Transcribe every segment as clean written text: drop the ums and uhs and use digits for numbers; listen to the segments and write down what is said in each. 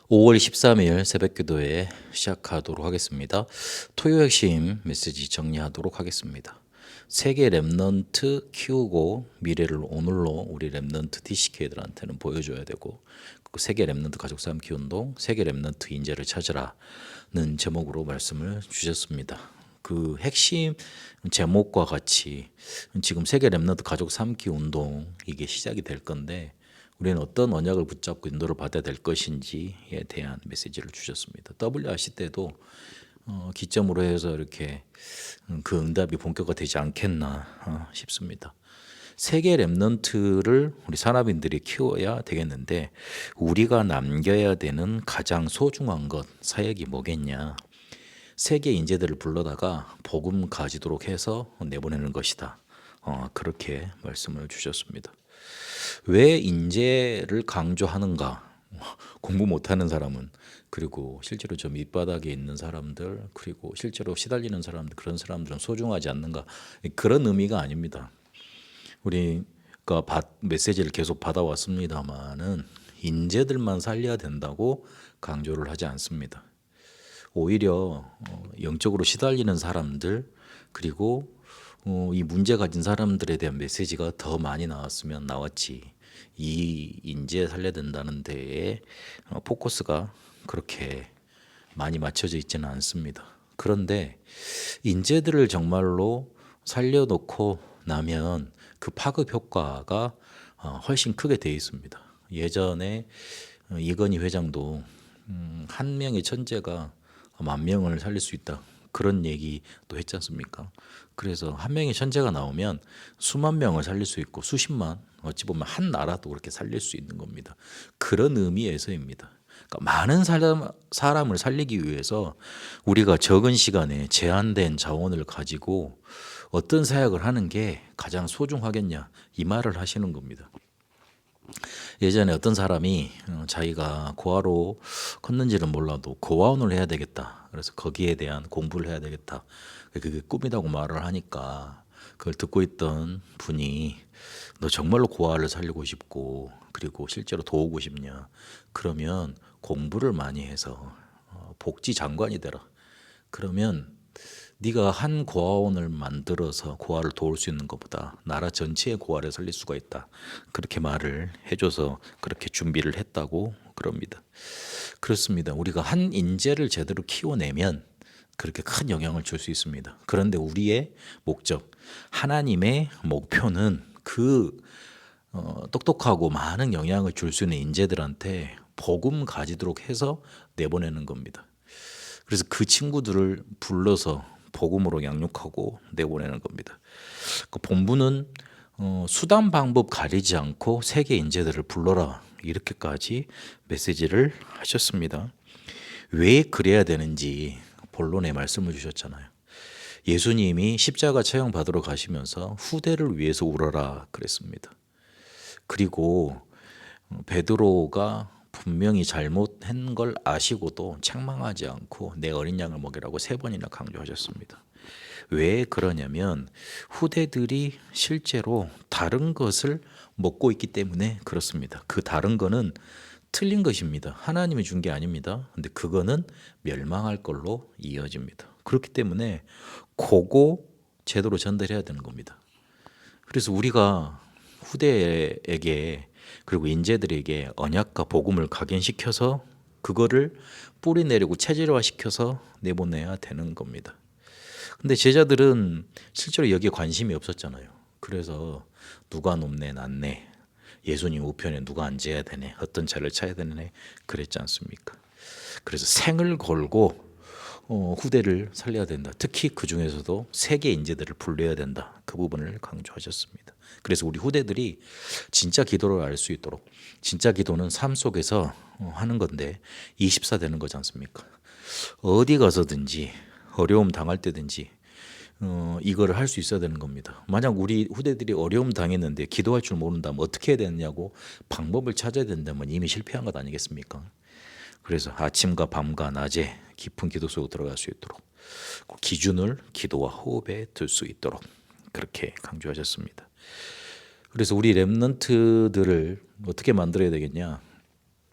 5월 13일 새벽기도회 시작하도록 하겠습니다. 토요 핵심 메시지 정리하도록 하겠습니다. 세계 랩넌트 키우고 미래를 오늘로 우리 랩넌트 DCK들한테는 보여줘야 되고, 그 세계 랩넌트 가족 삶기 운동, 세계 랩넌트 인재를 찾으라는 제목으로 말씀을 주셨습니다. 그 핵심 제목과 같이 지금 세계 랩넌트 가족 삶기 운동 이게 시작이 될 건데, 우리는 어떤 언약을 붙잡고 인도를 받아야 될 것인지에 대한 메시지를 주셨습니다. WRC 때도 기점으로 해서 이렇게 그 응답이 본격화되지 않겠나 싶습니다. 세계 랩넌트를 우리 산업인들이 키워야 되겠는데, 우리가 남겨야 되는 가장 소중한 것, 사역이 뭐겠냐? 세계 인재들을 불러다가 복음 가지도록 해서 내보내는 것이다. 그렇게 말씀을 주셨습니다. 왜 인재를 강조하는가? 공부 못하는 사람은, 그리고 실제로 저 밑바닥에 있는 사람들, 그리고 실제로 시달리는 사람들, 그런 사람들은 소중하지 않는가? 그런 의미가 아닙니다. 우리가 메시지를 계속 받아왔습니다만은 인재들만 살려야 된다고 강조를 하지 않습니다. 오히려 영적으로 시달리는 사람들, 그리고 이 문제 가진 사람들에 대한 메시지가 더 많이 나왔으면 나왔지, 이 인재 살려야 된다는 데에 포커스가 그렇게 많이 맞춰져 있지는 않습니다. 그런데 인재들을 정말로 살려놓고 나면 그 파급 효과가 훨씬 크게 되어 있습니다. 예전에 이건희 회장도 한 명의 천재가 10,000명을 살릴 수 있다, 그런 얘기도 했지 않습니까? 그래서 한 명의 천재가 나오면 수만 명을 살릴 수 있고 수십만, 어찌 보면 한 나라도 그렇게 살릴 수 있는 겁니다. 그런 의미에서입니다. 그러니까 많은 사람을 살리기 위해서 우리가 적은 시간에 제한된 자원을 가지고 어떤 사역을 하는 게 가장 소중하겠냐, 이 말을 하시는 겁니다. 예전에 어떤 사람이 자기가 고아로 컸는지는 몰라도 고아원을 해야 되겠다, 그래서 거기에 대한 공부를 해야 되겠다, 그게 꿈이라고 말을 하니까 그걸 듣고 있던 분이, 너 정말로 고아를 살리고 싶고 그리고 실제로 도우고 싶냐? 그러면 공부를 많이 해서 복지 장관이 되라. 그러면 네가 한 고아원을 만들어서 고아를 도울 수 있는 것보다 나라 전체의 고아를 살릴 수가 있다, 그렇게 말을 해줘서 그렇게 준비를 했다고 그럽니다. 그렇습니다. 우리가 한 인재를 제대로 키워내면 그렇게 큰 영향을 줄 수 있습니다. 그런데 우리의 목적, 하나님의 목표는 그 똑똑하고 많은 영향을 줄 수 있는 인재들한테 복음 가지도록 해서 내보내는 겁니다. 그래서 그 친구들을 불러서 복음으로 양육하고 내보내는 겁니다. 그 본부는 수단 방법 가리지 않고 세계 인재들을 불러라, 이렇게까지 메시지를 하셨습니다. 왜 그래야 되는지 본론에 말씀을 주셨잖아요. 예수님이 십자가 처형 받으러 가시면서 후대를 위해서 울어라 그랬습니다. 그리고 베드로가 분명히 잘못한 걸 아시고도 책망하지 않고 내 어린 양을 먹이라고 3번이나 강조하셨습니다. 왜 그러냐면 후대들이 실제로 다른 것을 먹고 있기 때문에 그렇습니다. 그 다른 거는 틀린 것입니다. 하나님이 준 게 아닙니다. 근데 그거는 멸망할 걸로 이어집니다. 그렇기 때문에 그거 제대로 전달해야 되는 겁니다. 그래서 우리가 후대에게, 그리고 인재들에게 언약과 복음을 각인시켜서 그거를 뿌리내리고 체질화시켜서 내보내야 되는 겁니다. 근데 제자들은 실제로 여기에 관심이 없었잖아요. 그래서 누가 높네 낮네, 예수님 우편에 누가 앉아야 되네, 어떤 차를 차야 되네, 그랬지 않습니까? 그래서 생을 걸고 후대를 살려야 된다. 특히 그 중에서도 세계 인재들을 불러야 된다. 그 부분을 강조하셨습니다. 그래서 우리 후대들이 진짜 기도를 알 수 있도록, 진짜 기도는 삶 속에서 하는 건데 24 되는 거지 않습니까? 어디 가서든지 어려움 당할 때든지 이거를 할 수 있어야 되는 겁니다. 만약 우리 후대들이 어려움 당했는데 기도할 줄 모른다면 어떻게 해야 되느냐고 방법을 찾아야 된다면 이미 실패한 것 아니겠습니까? 그래서 아침과 밤과 낮에 깊은 기도 속으로 들어갈 수 있도록 기준을 기도와 호흡에 둘 수 있도록 그렇게 강조하셨습니다. 그래서 우리 랩넌트들을 어떻게 만들어야 되겠냐?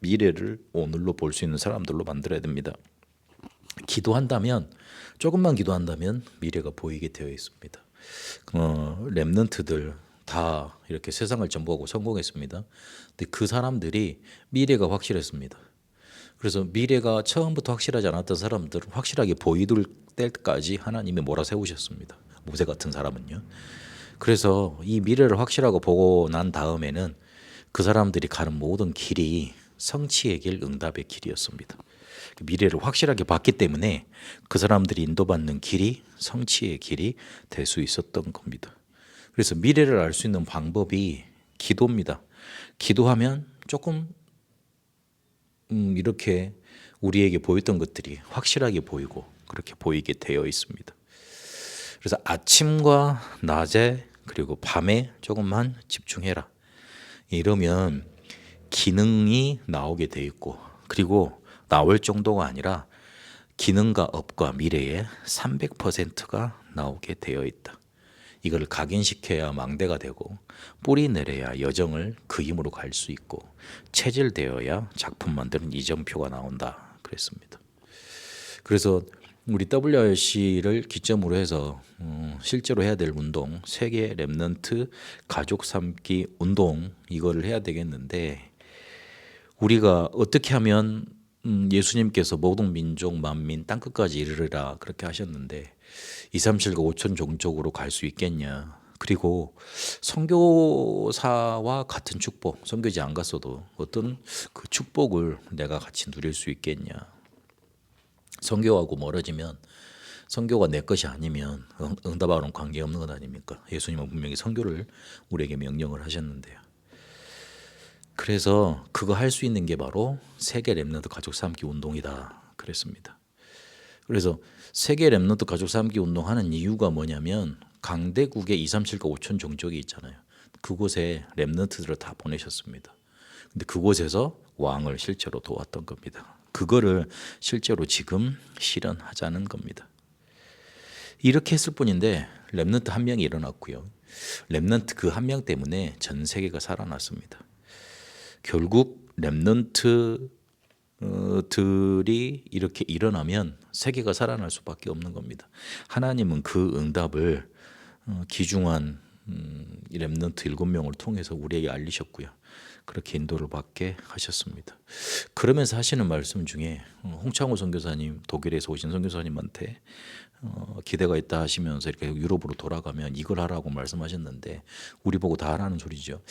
미래를 오늘로 볼 수 있는 사람들로 만들어야 됩니다. 기도한다면 조금만 기도한다면 미래가 보이게 되어 있습니다. 렘넌트들 다 이렇게 세상을 정복하고 성공했습니다. 근데 그 사람들이 미래가 확실했습니다. 그래서 미래가 처음부터 확실하지 않았던 사람들은 확실하게 보이들 때까지 하나님이 몰아세우셨습니다. 모세 같은 사람은요. 그래서 이 미래를 확실하고 보고 난 다음에는 그 사람들이 가는 모든 길이 성취의 길, 응답의 길이었습니다. 미래를 확실하게 봤기 때문에 그 사람들이 인도받는 길이 성취의 길이 될 수 있었던 겁니다. 그래서 미래를 알 수 있는 방법이 기도입니다. 기도하면 조금 이렇게 우리에게 보였던 것들이 확실하게 보이고 그렇게 보이게 되어 있습니다. 그래서 아침과 낮에 그리고 밤에 조금만 집중해라. 이러면 기능이 나오게 돼 있고, 그리고 나올 정도가 아니라 기능과 업과 미래의 300%가 나오게 되어 있다. 이걸 각인시켜야 망대가 되고, 뿌리 내려야 여정을 그 힘으로 갈 수 있고, 체질되어야 작품 만드는 이정표가 나온다 그랬습니다. 그래서 우리 WRC를 기점으로 해서 실제로 해야 될 운동, 세계 렘넌트 가족 삼기 운동, 이거를 해야 되겠는데, 우리가 어떻게 하면 예수님께서 모든 민족 만민 땅끝까지 이르리라 그렇게 하셨는데 2, 3, 7과 5천 종족으로 갈 수 있겠냐. 그리고 선교사와 같은 축복, 선교지 안 갔어도 어떤 그 축복을 내가 같이 누릴 수 있겠냐. 선교하고 멀어지면, 선교가 내 것이 아니면 응답하고는 관계없는 것 아닙니까? 예수님은 분명히 선교를 우리에게 명령을 하셨는데요. 그래서 그거 할 수 있는 게 바로 세계 렘넌트 가족 삼기 운동이다 그랬습니다. 그래서 세계 렘넌트 가족 삼기 운동 하는 이유가 뭐냐면, 강대국에 2, 3, 7과 5천 종족이 있잖아요. 그곳에 렘넌트들을 다 보내셨습니다. 근데 그곳에서 왕을 실제로 도왔던 겁니다. 그거를 실제로 지금 실현하자는 겁니다. 이렇게 했을 뿐인데 렘넌트 한 명이 일어났고요. 렘넌트 그 한 명 때문에 전 세계가 살아났습니다. 결국 렘넌트들이 이렇게 일어나면 세계가 살아날 수밖에 없는 겁니다. 하나님은 그 응답을 귀중한 이 렘넌트 7명을 통해서 우리에게 알리셨고요. 그렇게 인도를 받게 하셨습니다. 그러면서 하시는 말씀 중에 홍창호 선교사님, 독일에서 오신 선교사님한테 기대가 있다 하시면서 이렇게 유럽으로 돌아가면 이걸 하라고 말씀하셨는데, 우리 보고 다 하라는 소리죠.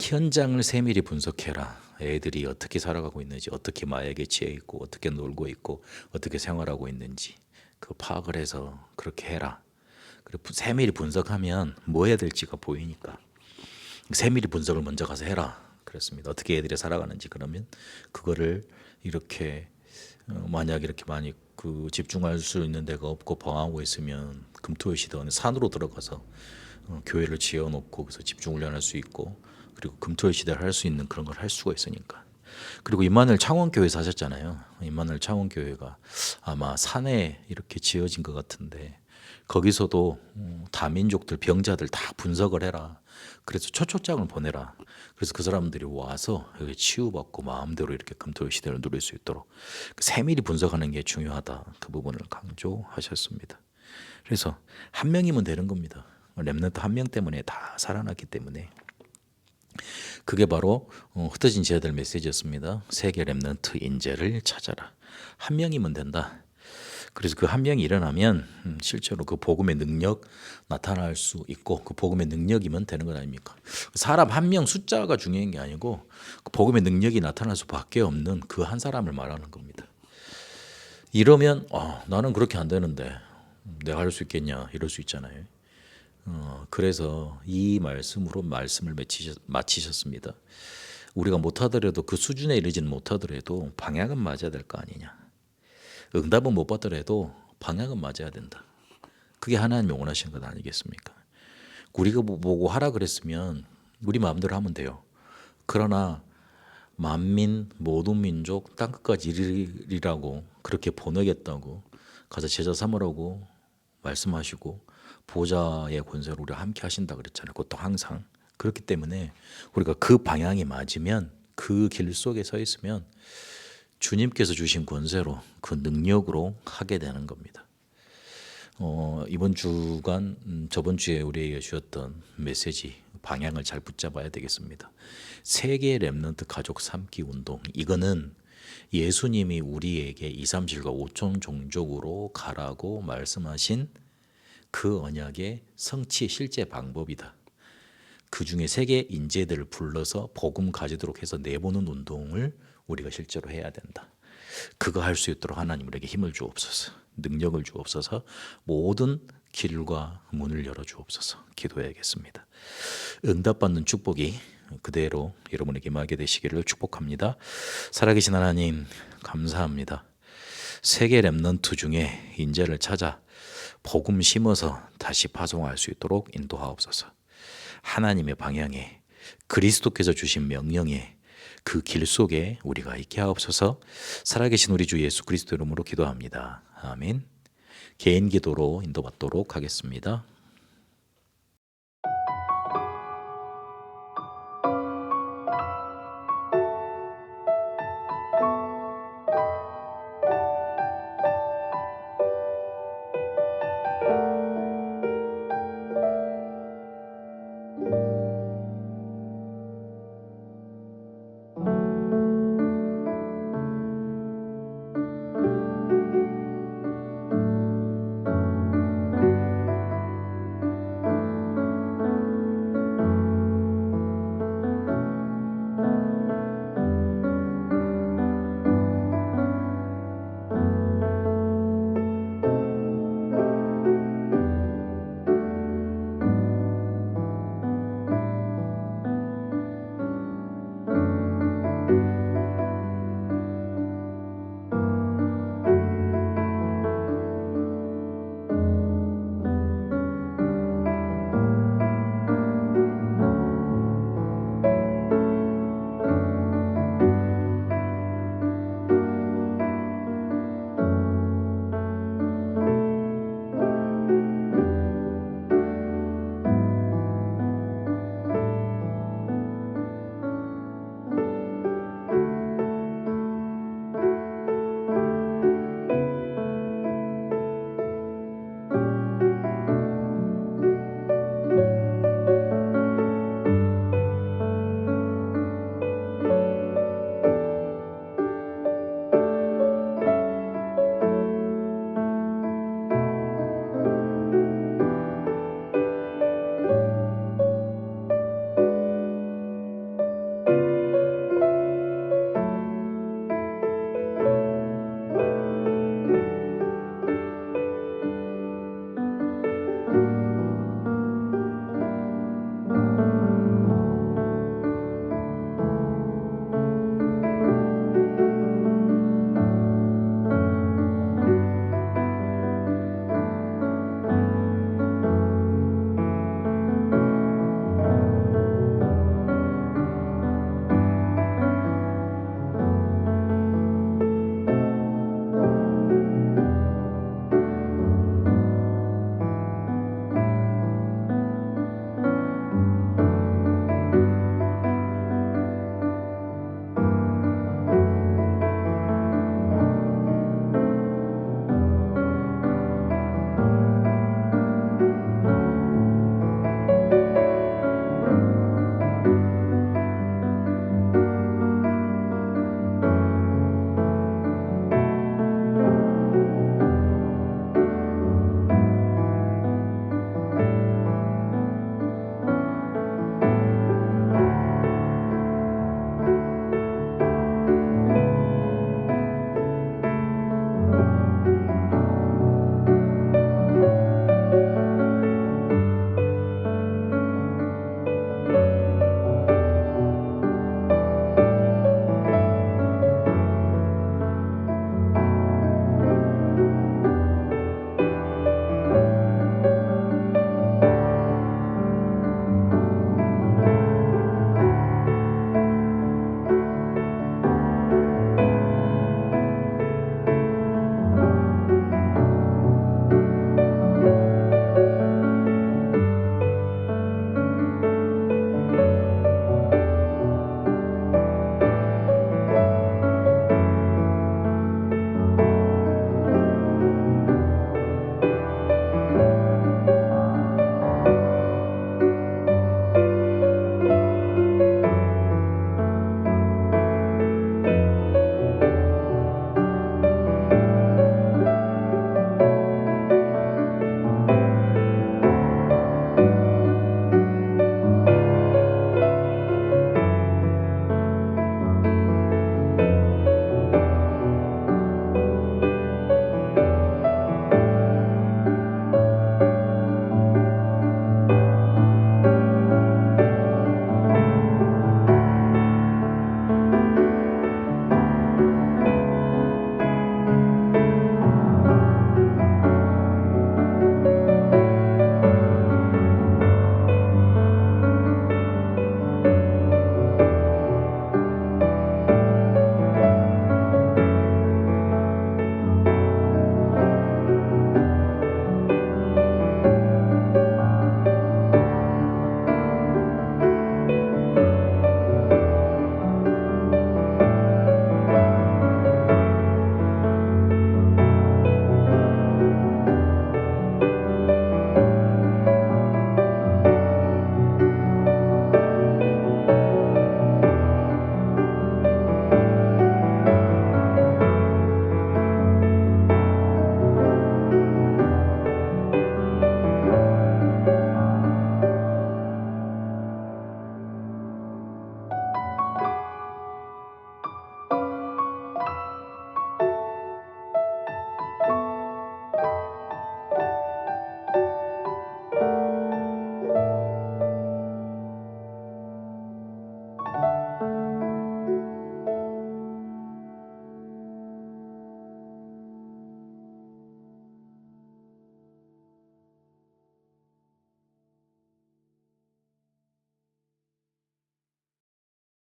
현장을 세밀히 분석해라. 애들이 어떻게 살아가고 있는지, 어떻게 마약에 취해 있고, 어떻게 놀고 있고, 어떻게 생활하고 있는지 그 파악을 해서 그렇게 해라. 그리고 세밀히 분석하면 뭐 해야 될지가 보이니까 세밀히 분석을 먼저 가서 해라 그랬습니다. 어떻게 애들이 살아가는지. 그러면 그거를 이렇게 만약 이렇게 많이 그 집중할 수 있는 데가 없고 방황하고 있으면 금토일 시대 어느 산으로 들어가서 교회를 지어놓고 그래서 집중 훈련할 수 있고, 그리고 금토일 시대를 할 수 있는 그런 걸 할 수가 있으니까. 그리고 임마누엘 창원교회에서 하셨잖아요. 임마누엘 창원교회가 아마 산에 이렇게 지어진 것 같은데, 거기서도 다민족들 병자들 다 분석을 해라. 그래서 초청장을 보내라. 그래서 그 사람들이 와서 여기 치유받고 마음대로 이렇게 금토일 시대를 누릴 수 있도록 세밀히 분석하는 게 중요하다. 그 부분을 강조하셨습니다. 그래서 한 명이면 되는 겁니다. 렘넌트 한 명 때문에 다 살아났기 때문에. 그게 바로 흩어진 제자들 메시지였습니다. 세계 렘넌트 인재를 찾아라. 한 명이면 된다. 그래서 그 한 명이 일어나면 실제로 그 복음의 능력 나타날 수 있고, 그 복음의 능력이면 되는 것 아닙니까? 사람 한 명 숫자가 중요한 게 아니고 그 복음의 능력이 나타날 수밖에 없는 그 한 사람을 말하는 겁니다. 이러면 나는 그렇게 안 되는데 내가 할 수 있겠냐 이럴 수 있잖아요. 그래서 이 말씀으로 말씀을 마치셨습니다. 우리가 못하더라도 그 수준에 이르지는 못하더라도 방향은 맞아야 될 거 아니냐. 응답은 못 받더라도 방향은 맞아야 된다. 그게 하나님이 원하시는 것 아니겠습니까? 우리가 보고 하라 그랬으면 우리 마음대로 하면 돼요. 그러나 만민 모든 민족 땅끝까지 이르리라고 그렇게 보내겠다고 가서 제자 삼으라고 말씀하시고 보좌의 권세로 우리와 함께 하신다 그랬잖아요. 그것도 항상. 그렇기 때문에 우리가 그 방향이 맞으면 그 길 속에 서 있으면 주님께서 주신 권세로 그 능력으로 하게 되는 겁니다. 이번 주간 저번 주에 우리에게 주셨던 메시지 방향을 잘 붙잡아야 되겠습니다. 세계 렘넌트 가족 삼기 운동, 이거는 예수님이 우리에게 2, 3, 7과 5천 종족으로 가라고 말씀하신 그 언약의 성취 실제 방법이다. 그 중에 세계 인재들을 불러서 복음 가지도록 해서 내보는 운동을 우리가 실제로 해야 된다. 그거 할 수 있도록 하나님 우리에게 힘을 주옵소서, 능력을 주옵소서, 모든 길과 문을 열어 주옵소서. 기도해야겠습니다. 응답받는 축복이 그대로 여러분에게 임하게 되시기를 축복합니다. 살아계신 하나님 감사합니다. 세계 렘넌트 중에 인재를 찾아 복음 심어서 다시 파송할 수 있도록 인도하옵소서. 하나님의 방향에, 그리스도께서 주신 명령에, 그 길 속에 우리가 있게 하옵소서. 살아계신 우리 주 예수 그리스도 이름으로 기도합니다. 아멘. 개인 기도로 인도받도록 하겠습니다.